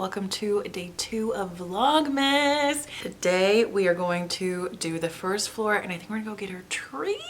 welcome to day 2 of Vlogmas. Today we are going to do the first floor and I think we're gonna go get our tree.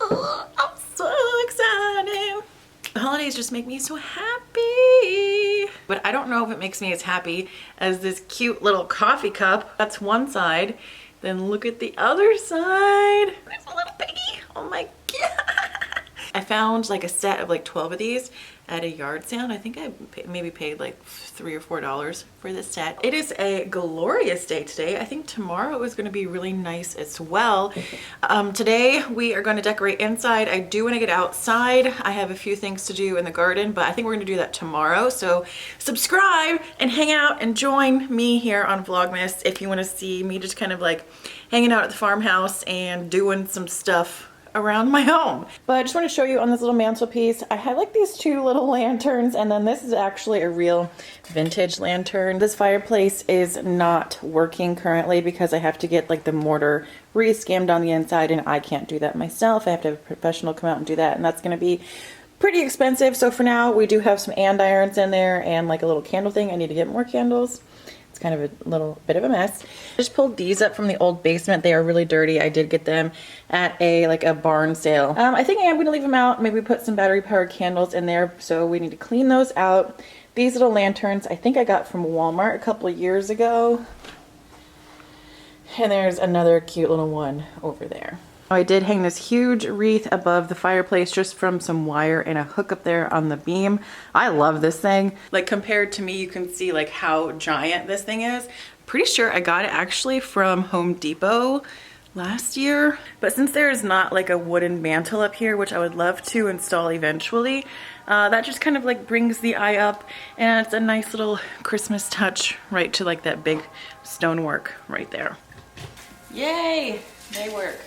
Oh, I'm so excited. The holidays just make me so happy. But I don't know if it makes me as happy as this cute little coffee cup. That's one side. Then look at the other side. There's a little piggy. Oh my God. I found like a set of like 12 of these at a yard sale. I think I maybe paid like $3 or $4 for this set. It is a glorious day today. I think tomorrow is going to be really nice as well. Today we are going to decorate inside. I do want to get outside. I have a few things to do in the garden, but I think we're going to do that tomorrow. So subscribe and hang out and join me here on Vlogmas if you want to see me just kind of like hanging out at the farmhouse and doing some stuff around my home. But I just want to show you on this little mantelpiece, I had like these 2 little lanterns, and then this is actually a real vintage lantern. This fireplace is not working currently because I have to get like the mortar re-scammed on the inside, and I can't do that myself. I have to have a professional come out and do that, and that's going to be pretty expensive. So for now, we do have some andirons in there and like a little candle thing. I need to get more candles. Kind of a little bit of a mess. I just pulled these up from the old basement. They are really dirty. I did get them at a barn sale. I think I am going to leave them out. Maybe put some battery powered candles in there. So we need to clean those out. These little lanterns I think I got from Walmart a couple of years ago. And there's another cute little one over there. I did hang this huge wreath above the fireplace just from some wire and a hook up there on the beam. I love this thing. Like compared to me, you can see like how giant this thing is. Pretty sure I got it actually from Home Depot last year. But since there is not like a wooden mantle up here, which I would love to install eventually, that just kind of like brings the eye up, and it's a nice little Christmas touch right to like that big stonework right there. Yay, they work.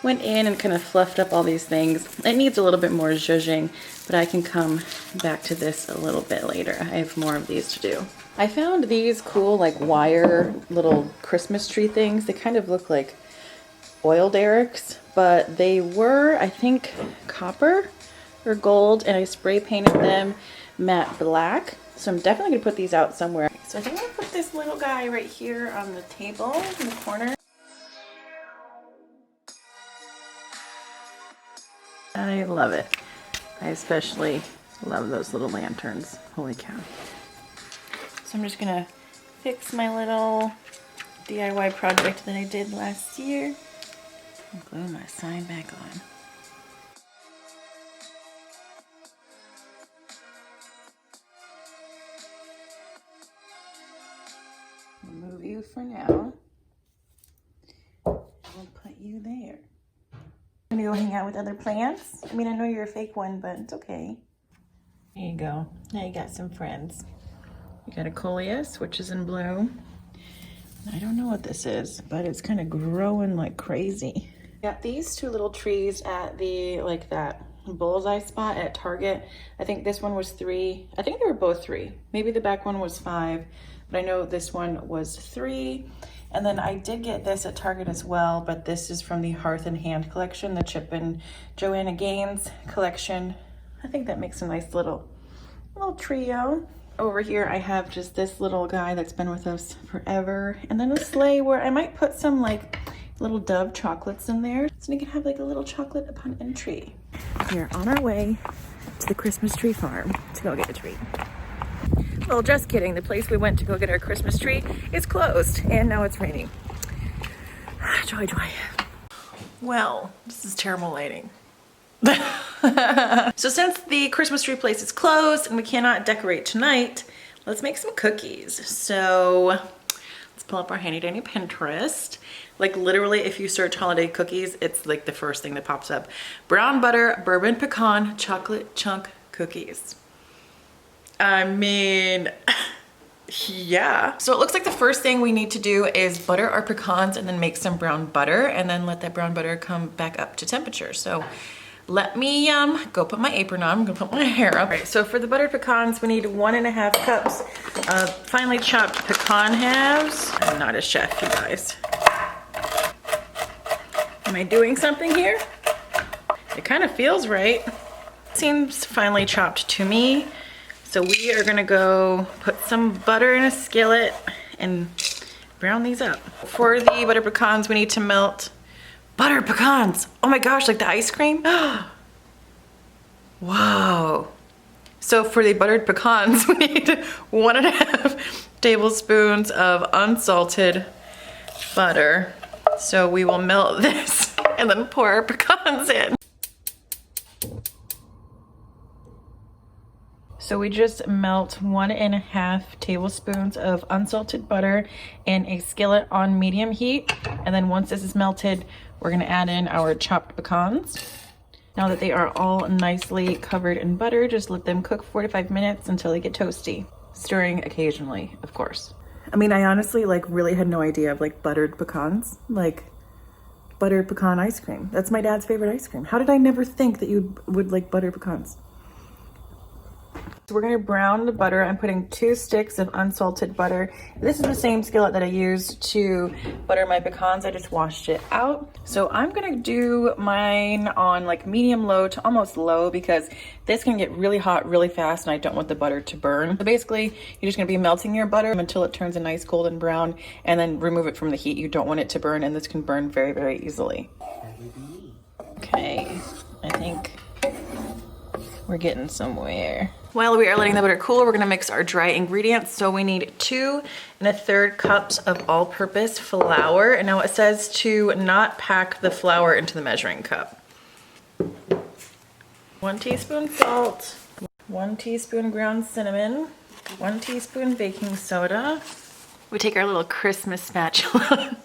Went in and kind of fluffed up all these things. It needs a little bit more zhuzhing, but I can come back to this a little bit later. I have more of these to do. I found these cool like wire little Christmas tree things. They kind of look like oil derricks, but they were, I think, copper or gold, and I spray painted them matte black. So I'm definitely gonna put these out somewhere. So I think I'm gonna put this little guy right here on the table in the corner. I love it. I especially love those little lanterns. Holy cow. So I'm just gonna fix my little DIY project that I did last year and glue my sign back on. Remove you for now. We'll put you there. I'm gonna go hang out with other plants. I mean, I know you're a fake one, but it's okay. There you go. Now you got some friends. You got a coleus, which is in bloom. I don't know what this is, but it's kind of growing like crazy. Got these 2 little trees at the, like that bullseye spot at Target. I think this one was 3. I think they were both 3. Maybe the back one was 5, but I know this one was 3. And then I did get this at Target as well, but this is from the Hearth and Hand collection, the Chip and Joanna Gaines collection. I think that makes a nice little trio. Over here I have just this little guy that's been with us forever. And then a sleigh where I might put some like little Dove chocolates in there, so we can have like a little chocolate upon entry. We're on our way to the Christmas tree farm to go get a tree. Well, just kidding. The place we went to go get our Christmas tree is closed, and now it's raining. Joy, joy. Well, this is terrible lighting. So since the Christmas tree place is closed and we cannot decorate tonight, let's make some cookies. So let's pull up our handy dandy Pinterest. Like literally, if you search holiday cookies, it's like the first thing that pops up. Brown butter, bourbon pecan, chocolate chunk cookies. I mean, yeah. So it looks like the first thing we need to do is butter our pecans and then make some brown butter and then let that brown butter come back up to temperature. So let me go put my apron on. I'm gonna put my hair up. All right, so for the buttered pecans, we need 1.5 cups of finely chopped pecan halves. I'm not a chef, you guys. Am I doing something here? It kind of feels right. seems finely chopped to me. So we are gonna go put some butter in a skillet and brown these up. For the butter pecans, we need to melt butter pecans. Oh my gosh, like the ice cream? Wow. So for the buttered pecans, we need 1.5 tablespoons of unsalted butter. So we will melt this and then pour our pecans in. So we just melt 1.5 tablespoons of unsalted butter in a skillet on medium heat. And then once this is melted, we're gonna add in our chopped pecans. Now that they are all nicely covered in butter, just let them cook 4 to 5 minutes until they get toasty. Stirring occasionally, of course. I mean, I honestly like really had no idea of like buttered pecans, like buttered pecan ice cream. That's my dad's favorite ice cream. How did I never think that you would like buttered pecans? So we're gonna brown the butter. I'm putting 2 sticks of unsalted butter. This is the same skillet that I used to butter my pecans. I just washed it out. So I'm gonna do mine on like medium low to almost low because this can get really hot really fast and I don't want the butter to burn. So basically, you're just gonna be melting your butter until it turns a nice golden brown and then remove it from the heat. You don't want it to burn, and this can burn very, very easily. Okay, I think we're getting somewhere. While we are letting the butter cool, we're gonna mix our dry ingredients. So we need 2 1/3 cups of all-purpose flour. And now it says to not pack the flour into the measuring cup. 1 teaspoon salt, 1 teaspoon ground cinnamon, 1 teaspoon baking soda. We take our little Christmas spatula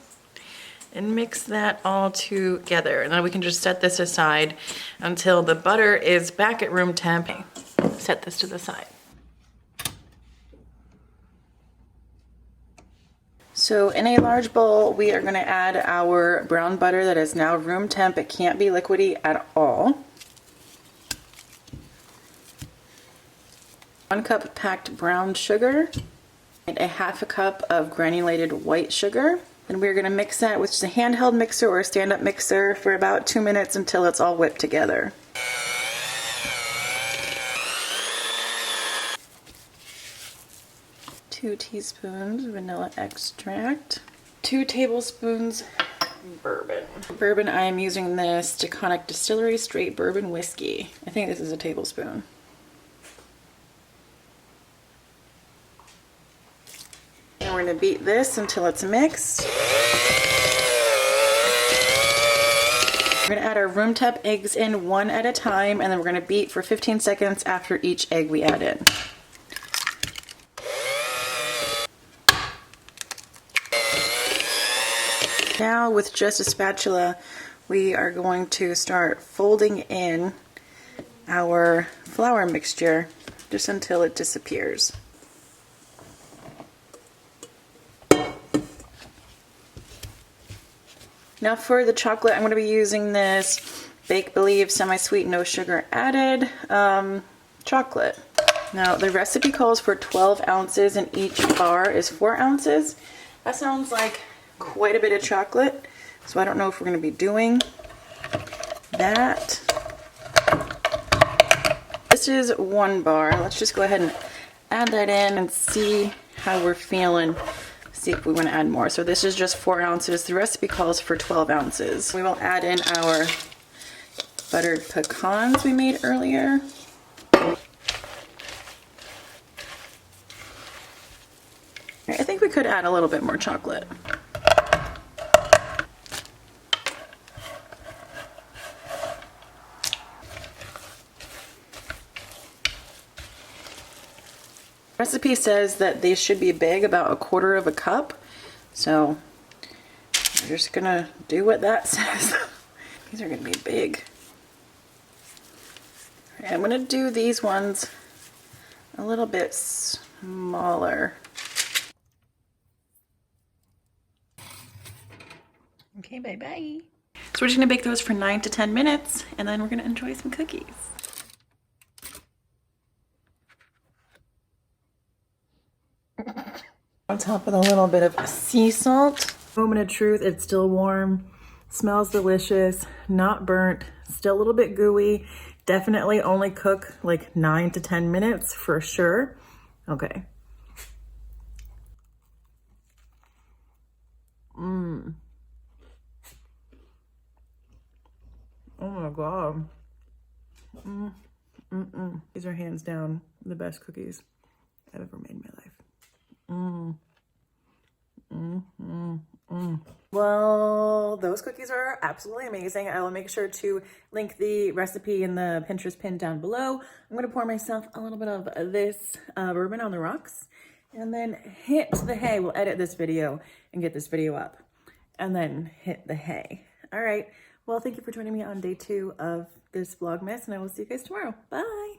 and mix that all together. And then we can just set this aside until the butter is back at room temp. Set this to the side. So in a large bowl, we are gonna add our brown butter that is now room temp. It can't be liquidy at all. 1 cup packed brown sugar and 1/2 cup of granulated white sugar. And we're gonna mix that with just a handheld mixer or a stand-up mixer for about 2 minutes until it's all whipped together. Two teaspoons vanilla extract, 2 tablespoons bourbon. Bourbon, I am using this Taconic Distillery straight bourbon whiskey. I think this is a tablespoon. And we're gonna beat this until it's mixed. We're gonna add our room temp eggs in 1 at a time, and then we're gonna beat for 15 seconds after each egg we add in. Now with just a spatula, we are going to start folding in our flour mixture just until it disappears. Now for the chocolate, I'm going to be using this Bake Believe semi-sweet, no sugar added chocolate. Now the recipe calls for 12 ounces and each bar is 4 ounces. That sounds like quite a bit of chocolate, so I don't know if we're going to be doing that. This is 1 bar. Let's just go ahead and add that in and see how we're feeling. See if we want to add more. So this is just 4 ounces. The recipe calls for 12 ounces. We will add in our buttered pecans we made earlier. I think we could add a little bit more chocolate. Recipe says that these should be big, about 1/4 cup. So we're just gonna do what that says. These are gonna be big. I'm gonna do these ones a little bit smaller. Okay, bye-bye. So we're just gonna bake those for 9 to 10 minutes, and then we're gonna enjoy some cookies. On top with a little bit of sea salt. Moment of truth, it's still warm, smells delicious, not burnt, still a little bit gooey. Definitely only cook like 9 to 10 minutes for sure. Okay. Oh my God. These are hands down the best cookies I've ever made in my life. Well, those cookies are absolutely amazing. I will make sure to link the recipe in the Pinterest pin down below. I'm gonna pour myself a little bit of this bourbon on the rocks and then hit the hay. We'll edit this video and get this video up and then hit the hay. All right, well, thank you for joining me on day 2 of this Vlogmas, and I will see you guys tomorrow. Bye.